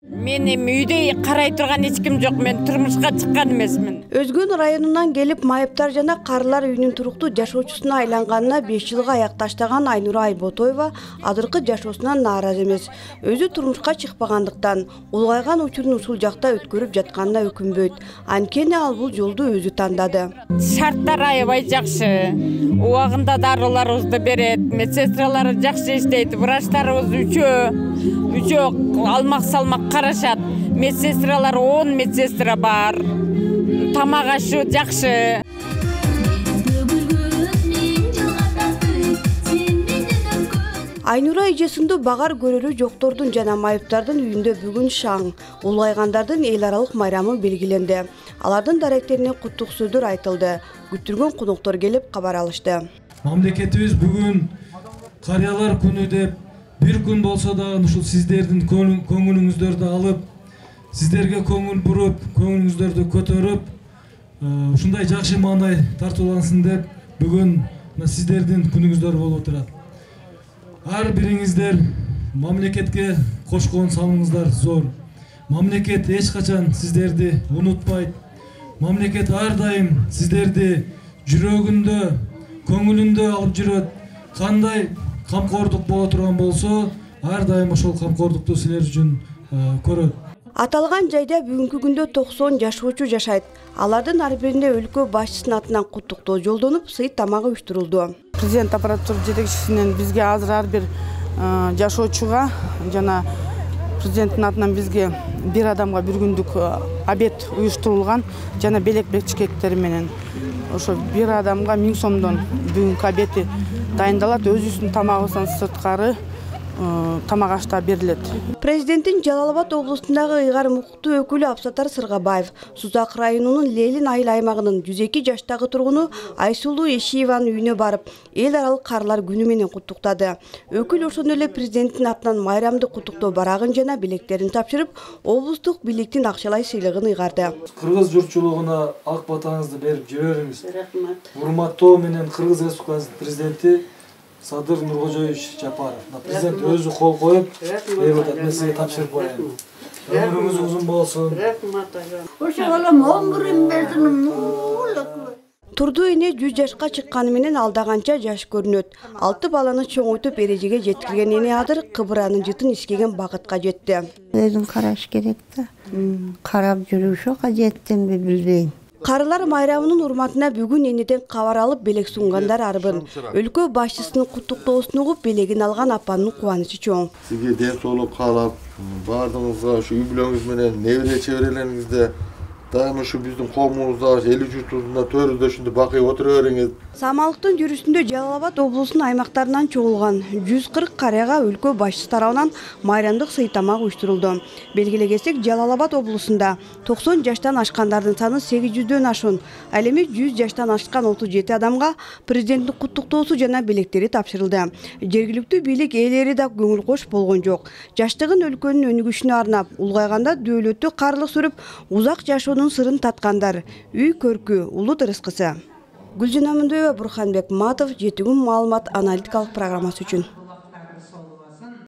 Мен үйде карай турган эч ким жок, мен турмушка чыккан эмесмин. Өзгөн районунан келип майыптар жана карылар үйүнүн туруктуу жашоочусуна айланганына 5 жылга аяк таштаган Айнура Айботоева азыркы жашоосунан нааразы эмес. Өзү турмушка чыкпагандыктан улгайган учурун ушул жакта өткөрүп жатканына өкүнбөйт. Анткени ал бул жолду өзү тандады. Шарттар аябай жакшы. Убагында дарыларыбызды берет, медсестралар жакшы иштейт, врачтарыбыз үчөө алмак салмак карашат. Медсестралар 10 медсестра бар. Тамак ашы жакшы. Айнура эжесинде багар көрөрү жоктордун жана майыптардын үйүндө бүгүн шаң, улгайгандардын эл аралык майрамы белгиленди. Алардын даректерине куттук сөздөр айтылды. Күттүргөн коноктор келип кабар алышты. Мамлекетибиз бүгүн карыялар күнү деп бир күн болсо да ушул сиздердин көңүлүңүздөрдү алып, сиздерге көңүл буруп, көңүлүңүздөрдү көтөрүп, ушундай жакшы маанай тартуулансын деп бүгүн сиздердин күнүңүздөр болуп турат. Ар бириңиздер мамлекетке кошкон салымыңыздар зор. Мамлекет эч качан сиздерди унутпайт. Мамлекет ар дайым сиздерди жүрөгүндө, көңүлүндө алып жүрөт. Кандай камкордук боло турган болсо, ар дайым ошол камкордукту силер үчүн көрөт. Аталган жайда бүгүнкү күндө 90 жашоочу жашайт. Алардын ар бирине өлкө башчысынын атынан куттуктоо жолдонуп, сый тамагы уюштурулду. Президент аппараты жетекчисинен бизге азыр ар бир жашоочуга жана президенттин атынан бизге бир адамга бир күндүк обед уюштурулган жана белек бечкектери менен ошо бир адамга 1000 сомдон бүгүнкү обеди дайындалат. Өзүбүздүн тамагыбыздан сырткары тамак ашта берилет. Президенттин Жалал Абад облусундагы ыйгар мукуктуу өкүлү Абсатар Сыргабаев Сузак районунун Лелин айыл аймагынын 102 жаштагы тургуну Айсулуу Эшиеванын үйүнө барып, эл аралык карылар күнү менен куттуктады. Өкүл ошондой эле президенттин атынан майрамды куттуктоо барагын жана билектерин тапшырып, облустук бийликтин акчалай сыйлыгын ыйгарды. Кыргыз журтчулугуна ак батаңызды берип жүрөрүңүз. Рахмат. Урматтоо менен Кыргыз Республикасынын президенти Садыр Нуркожоевич Жапаров. Президент өзү кол коюп, берип атат. Мен сизге тапшырып коеюн. Өмүрүңүз узун болсун. Рахмат. Ошолом 11 бердим. Турду эне 100 жашка чыкканы менен алдаганча жаш көрүнөт. 6 баланы чоңойтуп эрежеге жеткирген эне Адыр кыбыранын жытын искеген багытка жетти. Өзүн караш керек да. Карап жүрүшү кажеттенби билбейм. Карылар майрамынын урматына бүгүн энеден кабар алып белек сунгандар арбын. Өлкө башчысынын куттуктоосун угуп белегин алган апанын кубанычы чоң. Сизге ден соолук каалап, баардыгыңызга ушу үй бүлөңүз менен небере чеберелериңизде дайым ушу биздин коомубузда, эл журтубузда төрүлдөшүндө бакый отура бериңиз. Самалыктын жүрүшүндө Жалал Абад облусунун аймактарынан чогулган 140 карыяга өлкө башчысы тарабынан майрамдык сый тамак уюштурулду. Белгилегесек, Жалал Абад облусунда 90 жаштан ашкандардын саны 800дөн ашын. Ал эми 100 жаштан ашкан 37 адамга президенттин куттуктоосу жана белектери тапшырылды. Жергиликтүү бийлик ээлери да көңүл кош болгон жок. Жаштыгын өлкөнүн өнүгүшүнө арнап, улгайганда дөөлөттү карлык сүрүп, узак жашоонун сырын таткандар. Үй көркү, улут ырыскысы. Гүлжан Амандоева, Бурханбек Матов, Жетигүн маалымат аналитикалык программасы үчүн.